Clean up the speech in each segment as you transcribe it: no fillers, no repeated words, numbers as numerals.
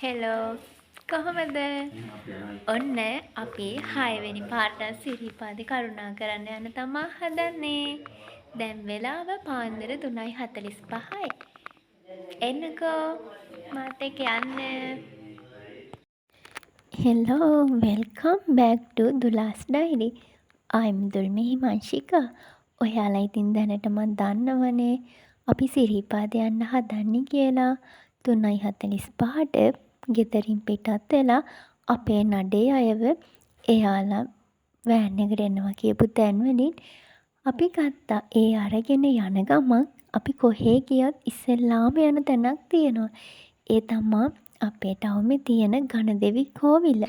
Hello කොහොමද? ඔන්න අපි 6 වෙනි පාට සිරිපාදේ කරුණා කරන්න යන තමා හදන්නේ. දැන් වෙලාව පාන්දර 3:45යි. එන්නකෝ මාත් එක්ක යන්න. Hello, welcome back to Dula's Diary. I'm Dulmi Himanshika. ඔයාලා ඉතින් දැනටමත් දන්නවනේ අපි සිරිපාද යන්න හදන්නේ කියලා. 3:45ට ගෙදරින් පිටත් වෙලා අපේ නඩේ අයව එයාලා වෑන් එකට එනවා කියපු තැන් වලින් අපි ගත්තා. ඒ අරගෙන යන ගමන් අපි කොහේ ගියත් ඉස්සෙල්ලාම යන තැනක් තියෙනවා. ඒ තමා අපේ ටවුමේ තියෙන ගණදෙවි කෝවිල.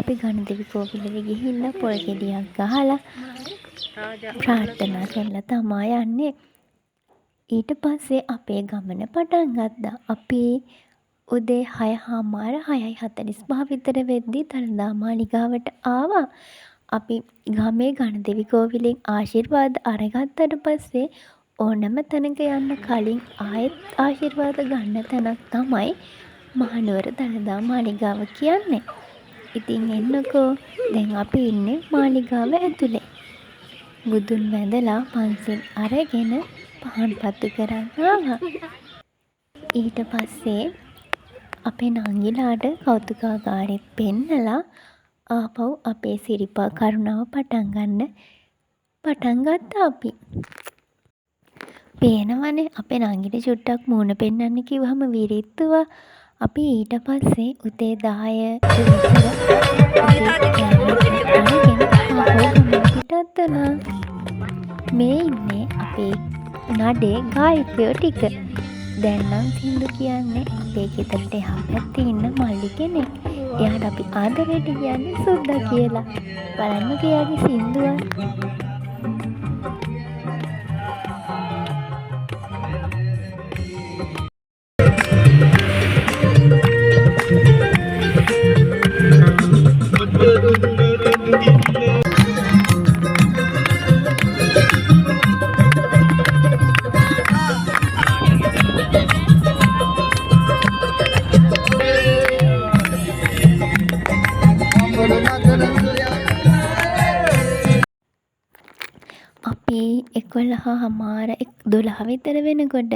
අපි ගණදෙවි කෝවිලේ ගිහිල්ලා පොල් ගෙඩියක් ගහලා ප්‍රාර්ථනා කරලා තමා යන්නේ. ඊට පස්සේ අපේ ගමන පටන් ගත්තා. අපි උදේ 6:45 විතර වෙද්දී දළදා මාලිගාවට ආවා. අපි ගමේ ගණදෙවි කෝවිලෙන් ආශිර්වාද අරගත්තට පස්සේ ඕනම තැනක යන්න කලින් ආයෙත් ආශිර්වාද ගන්න තැනක් තමයි මහනුවර දළදා මාලිගාව කියන්නේ. ඉතින් එන්නකෝ දැන් අපි ඉන්නේ මාලිගාව ඇතුලේ. බුදුන් වැඳලා පන්සිල් අරගෙන පහන් පත්තු කරන් ආවා. ඊට පස්සේ අපේ නංගිලාට කෞතුකාගාරෙත් පෙන්නලා ආපහු අපේ සිරිපා කරුණාව පටන් ගත්තා අපි. පේනවනේ අපේ නංගිට චුට්ටක් මූණ පෙන්නන්න කිව්වම විරිත්තුවා. අපි ඊට පස්සේ උදේ 10 පිටත් වුණා. මේ ඉන්නේ අපේ නඩේ ගායකයෝ ටික. දැන් නම් සින්දු කියන්නේ අපේ ගෙදරට එහා පැත්තේ ඉන්න මල්ලි කෙනෙක්. එයාට අපි ආදරයට කියන්නේ සුද්දා කියලා. බලන්න කියාගේ සින්දුව. අපි 11:12 විතර වෙනකොට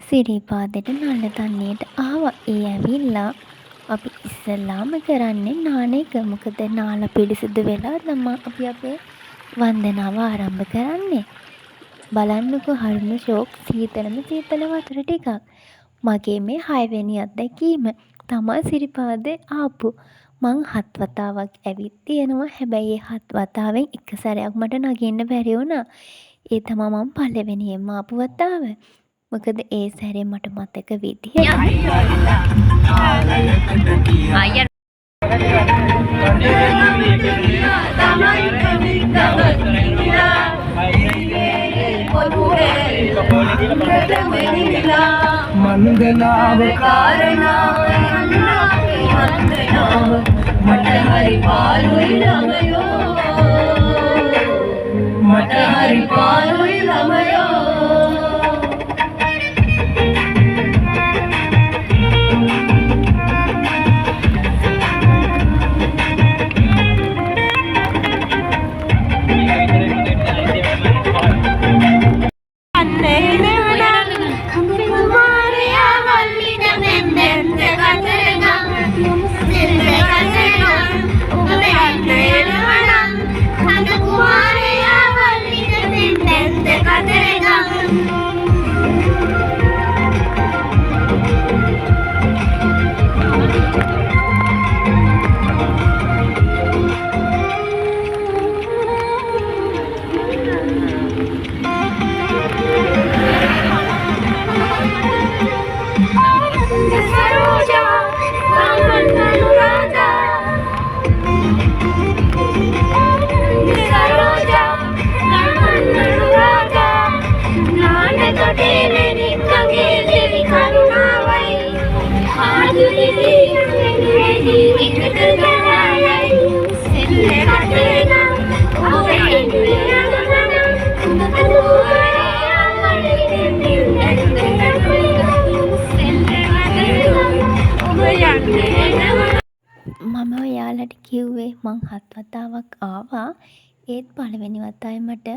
සිරිපාදේට නල්ල තන්නියට ආවා. ඒ ඇවිල්ලා අපි ඉස්සෙල්ලාම කරන්නේ නාන එක. මොකද නාලා පිරිසිදු වෙලා තමයි අපි අපේ වන්දනාව ආරම්භ කරන්නේ. බලන්නකෝ හරිම ෂෝක්. සීතල වතුර ටිකක්. මගේ මේ 6 වෙනි අත්දැකීම තමයි සිරිපාදේ ආපු. මං 7 වතාවක් ඇවිත් තියෙනවා. හැබැයි ඒ 7 වතාවෙන් එක සැරයක් මට නගින්න බැරි වුණා. ඒ තමයි මම පළවෙනියෙන්ම ආපු වතාව. මොකද ඒ සැරේ මට මතක විදියට මන්දනාව කාරණා මට හරි පාළුයි ළමයෝ මට හරි පාළුයි ළමයෝ මම ඔයාලට කිව්වේ මං 7 වතාවක් ආවා. ඒත් පළවෙනි වතාවේ මට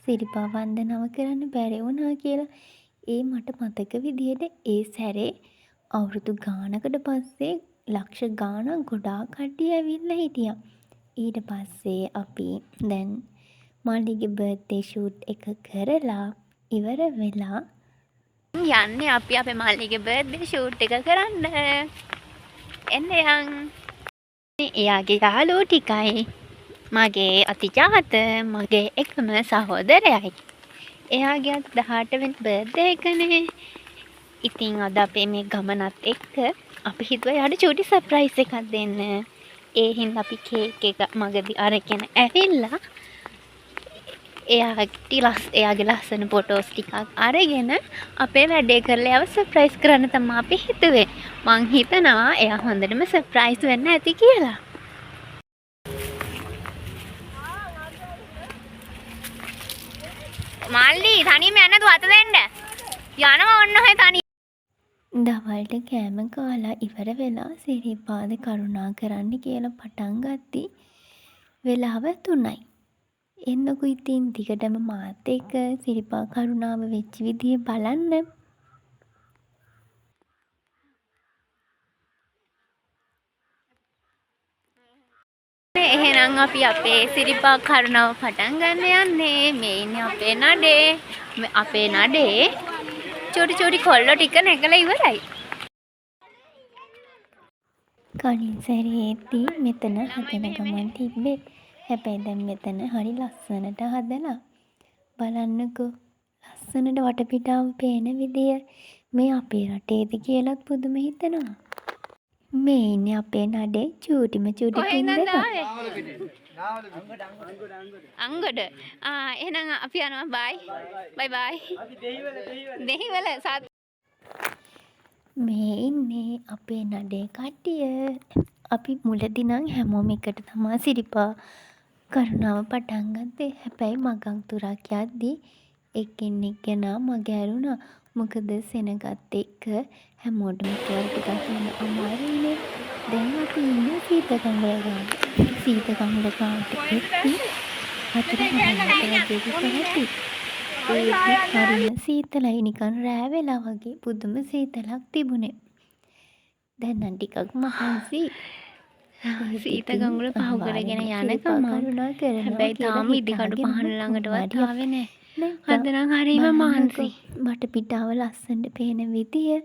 සිරිපා වන්දනාව කරන්න බැරි වුණා කියලා. ඒ මට මතක විදියට ඒ සැරේ අවුරුදු ගානකට පස්සේ ලක්ෂ ගානක් ගොඩාක් කට්ටිය ඇවිල්ලා හිටියා. ඊට පස්සේ අපි දැන් මල්ලිගේ බර්ත්ඩේ ෂූට් එක කරලා ඉවර වෙලා යන්නේ අපි අපේ මල්ලිගේ බර්ත්ඩේ ෂූට් එක කරන්න. එන්න යන්. එයාගේ යාළුවෝ ටිකයි මගේ අතිජාත මගේ එකම සහෝදරයයි. එයාගේ අද 18 වෙනි බර්ත්ඩේ එකනේ. ඉතින් අද අපේ මේ ගමනත් එක්ක අපි හිතුවා එයාට චූටි සර්ප්‍රයිස් එකක් දෙන්න. ඒ හින්දා අපි කේක් එක මගදී අරගෙන ඇවිල්ලා එයාගේ ලස්සන ෆොටෝස් ටිකක් අරගෙන අපේ වැඩේ කරලා යව සර්ප්‍රයිස් කරන්න තමයි අපි හිතුවේ. මං හිතනවා එයා හොඳටම සර්ප්‍රයිස් වෙන්න ඇති කියලා. මල්ලි තනියම යන්නද වත දෙන්න? යනවා ඔන්න ඔය තනිය. දවල්ට කෑම කාලා ඉවර වෙලා සිරිපාද කරුණා කරන්න කියලා පටන් ගත්ති. වෙලාව 3යි. එන්නකෝ ඉතින් දිගටම මාත් එක්ක සිරිපා කරුණාව වෙච්ච විදිය බලන්න. එහෙනම් අපි අපේ සිරිපා කරුණාව පටන් ගන්න යන්නේ. මේ ඉන්නේ අපේ නඩේ. අපේ නඩේ චූටි කොල්ලෝ ටික නැගලා ඉවරයි. කලින් සැරේදී මෙතන හදන ගමන් තිබ්බේ. හැබැයි දැන් මෙතන හරි ලස්සනට හදලා. බලන්නකෝ ලස්සනට වටපිටාව පේන විදිය. මේ අපේ රටේද කියලාත් පුදුම හිතෙනවා. මේ ඉන්නේ අපේ නඩේ චූටි පින්දක. අංගොඩ. එහෙනම් අපි යනවා බයි. දෙහිවල මේ ඉන්නේ අපේ නඩේ කට්ටිය. අපි මුලදී නම් හැමෝම එකට තමයි සිරිපා කරුණාව පටන් ගත්තේ. හැබැයි මගක් තුරක් යද්දී එක්කෙනෙක් ගැනා මග ඇරුණා. මොකද සෙනගත් එක්ක හැමෝටම කියලා ටිකක් වෙන අමාරුයිනේ. දැන් අපි ඉන්නේ සීතකංගල ගාන. සීතකංගල ගානට එක්කි හතර වගේ කරති. ඒක හරිම සීතලයි නිකන් රෑ වෙලා වගේ පුදුම සීතලක් තිබුණේ. දැන් නම් ටිකක් මහන්සි. සීතකංගල පහු කරගෙන යනකම හැබැයි තාම ඉදිකඩු පහන ළඟටවත් ආවේ නැහැ. අද නම් හරිම මහන්සි. වටපිටාව ලස්සනට පේන විදිය.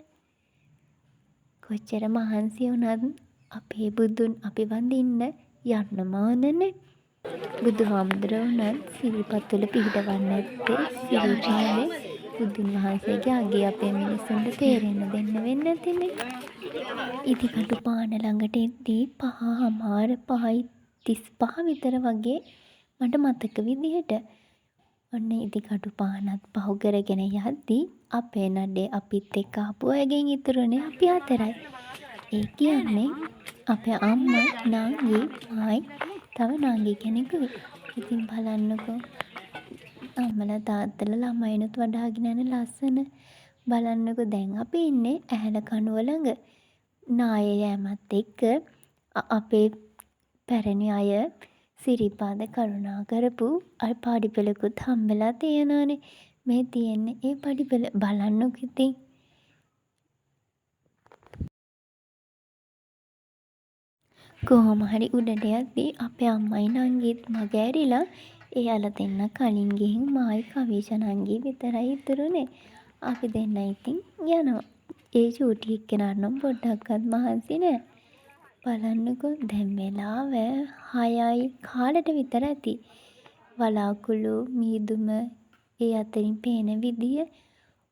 කොච්චර මහන්සි වුණත් අපේ බුදුන් අපි වඳින්න යන්නම ඕනනේ. බුදුහාමුදුරුවෝත් සිරිපතුල පිහිටවන්නේ නැත්තේ සිරිපාදේ බුදුන් වහන්සේගේ අගේ අපේ මිනිස්සුන්ට තේරෙන්න දෙන්න වෙන්නේ නැතිනේ. ඉදිකටු පාන ළඟට එද්දී 5:35 විතර වගේ මට මතක විදිහට. ඔන්න ඉදිකටු පානත් පහු කරගෙන යද්දී අපේ නඩේ අපිත් එක්ක ආපු අයගෙන් ඉතුරුනේ අපි 4යි. ඒ කියන්නේ අපේ අම්මා නංගි මයි තව නංගි කෙනෙකුයි. ඉතින් බලන්නකෝ අම්මලා තාත්තලා ළමයිනුත් වඩාගෙන යන ලස්සන. බලන්නකෝ දැන් අපි ඉන්නේ ඇහැල කණුව ළඟ. නාය යෑමත් එක්ක අපේ පැරණි අය සිරිපාද කරුණා කරපු අර පඩිපෙළකුත් හම්බෙලා තියෙනවානේ. මේ තියෙන්නේ ඒ පඩිපෙළ. බලන්නකෝ ඉතින්. කොහොම හරි උඩට යද්දී අපේ අම්මයි නංගිත් මග ඇරිලා එයාලා දෙන්න කලින් ගිහින් මායි කවිෂ නංගි විතරයි ඉතුරුනේ. අපි දෙන්න ඉතින් යනවා. ඒ චූටි එක්කෙනාට නම් පොඩ්ඩක්වත් මහන්සි නෑ. බලන්නකෝ දැන් වෙලාව 6යි කාලට විතර ඇති. වලාකුළු මීදුම ඒ අතරින් පේන විදිය.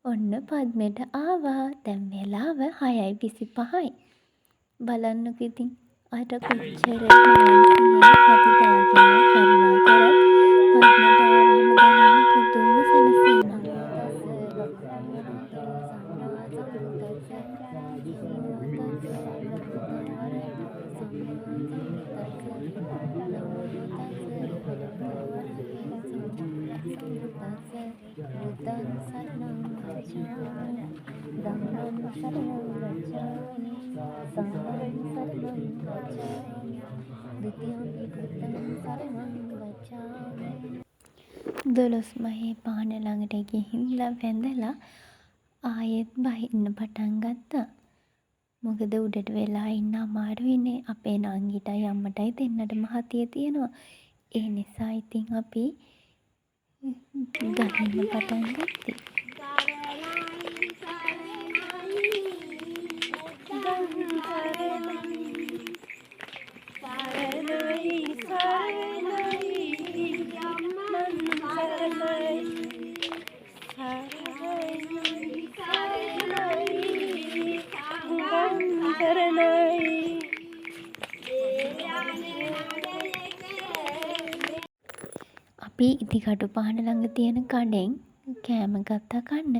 ඔන්න පද්මෙට ආවා. දැන් වෙලාව 6:25යි. බලන්නකෝ ඉතින් අර කොච්චර මහන්සියෙන් අපි දාගෙන කරුණා කරත් පද්මෙට ආවම දැනෙන පුදුම සැනසීමක්. ගච්ඡාමි ဒ ුතියම්පි බුද්ධං සරණං ගච්ඡාමි. 12 මහේ පහන ළඟට ගිහිල්ලා වැඳලා ආයෙත් බහින්න පටන් ගත්තා. මොකද උඩට වෙලා ඉන්න අමාරුයිනේ. අපේ නංගිටයි අම්මටයි දෙන්නටම හතිය තියෙනවා. ඒ නිසා ඉතින් අපි ගහින්න පටන් ගත්තේ. අපි ඉදිකටු පහන ළඟ තියෙන කඩෙන් කෑම ගත්තා කන්න.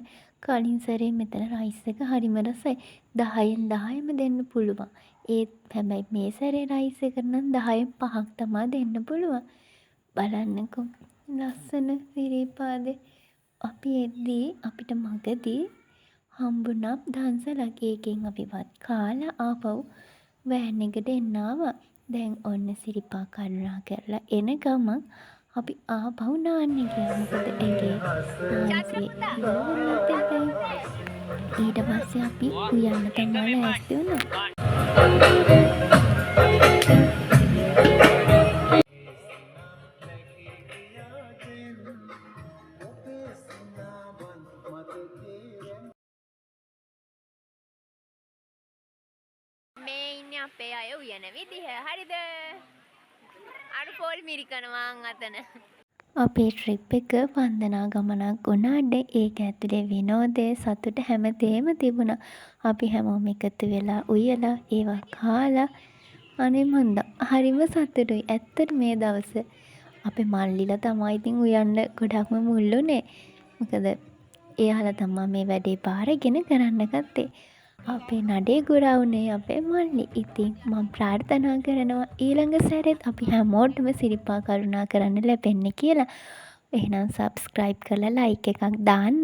කලින් සැරේ මෙතන රයිස් එක හරිම රසයි. 10න් 10ම දෙන්න පුළුවන්. ඒත් හැබැයි මේ සැරේ රයිස් එකට නම් 10න් 5ක් තමා දෙන්න පුළුවන්. බලන්නකෝ ලස්සන සිරිපාදේ. අපි එද්දී අපිට මගදී හම්බුණා දන්සලක්. ඒකෙන් අපි වත් කාලා ආපහු වෑන් එකට එන්න ආවා. දැන් ඔන්න සිරිපා කරුණා කරලා එන ගමන් අපි ආපහු නාන්න ගියා. මොකද ඇගේ නාන්සේ ඉවරවුණත් එක්කයි. ඊට පස්සේ අපි උයන්න තමයි ලෑස්ති වුණා. මේ ඉන්නේ අපේ අය උයන විදිහ. හරිද? අර පොල් මිරිකනවා අතන. අපේ ට්‍රිප් එක වන්දනා ගමනක් වුණාට ඒක ඇතුලේ විනෝදය සතුට හැමදේම තිබුණා. අපි හැමෝම එකතු වෙලා උයලා ඒවා කාලා අනේ මන්ද හරිම සතුටුයි. ඇත්තට මේ දවස අපේ මල්ලිලා තමයි ඉතින් උයන්න ගොඩක්ම මුල්ුනේ. මොකද එයාලා තමයි මේ වැඩේ පාරගෙන කරන්න ගත්තේ. අපේ නඩේ ගුරාවුනේ අපේ මල්ලි. ඉතින් මම ප්‍රාර්ථනා කරනවා ඊළඟ සැරේත් අපි හැමෝටම සිරිපා කරුණා කරන්න ලැබෙන්න කියලා. එහෙනම් subscribe කරලා like එකක් දාන්න.